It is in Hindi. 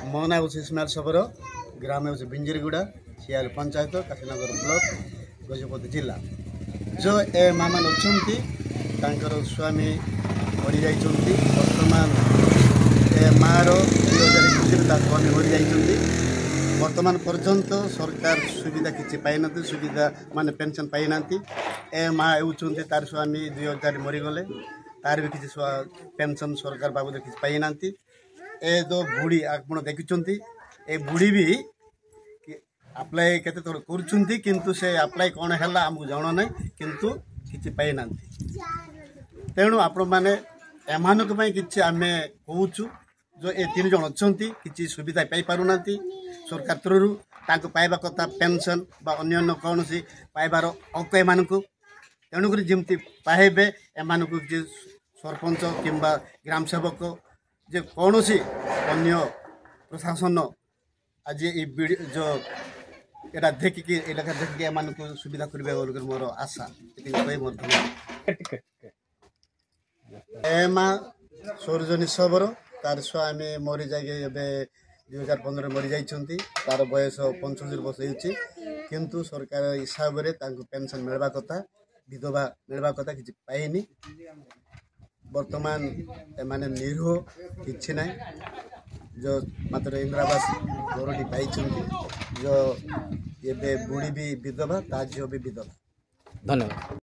मो ना हूँ इस्माइल सबर ग्राम हूँ बिंजरगुड़ा सियाल पंचायत काशीनगर ब्लॉक गजपति जिला जो ए मामा अच्छा स्वामी मरी जा बर्तमान ए मार 2021 स्वामी मरी जा बर्तमान पर्यंत सरकार सुविधा किसी पाई ना सुविधा माने पेंशन पाई ना ए माँ होती तार स्वामी 2000 मरीगले तार भी किसी पेंशन सरकार बाबद किसी पाई ना ए दो बुढ़ी आप देखुंट ए बुढ़ी भी अप्लाई केते थोड़ा करुँच किंतु से अप्लाई कौन है आमको जन ना किंतु किसी पाई ना तेणु आपण मैंने एमानक किसी आम कहूँ जो ए 3 जन अच्छा किसी सुविधा पाई पारना सरकार थ्रू पाइबा कथा पेंशन बा अन्य कौन सी पाइबार हक एम तेणुक जमी पाइबे एम सरपंच किंबा ग्राम सेवक जे कौन सी अन्य प्रशासन आज ये जो एटा देखिकी एम सुविधा करें मोर आशा एमा सौरजनी सबर तार स्वामी मरी जाए 2015 मरी जाइछंती तार बयस 75 वर्ष होती किंतु सरकार हिसाब से पेंशन मिलवा कथा विधवा मिलवा कथा किसी पाइनी वर्तमान एमाने निरीह किछि ना जो मात्र इंदिरावास घरटी पाई जो ये बुढ़ी भी विधवा ता झील भी विधवा। धन्यवाद।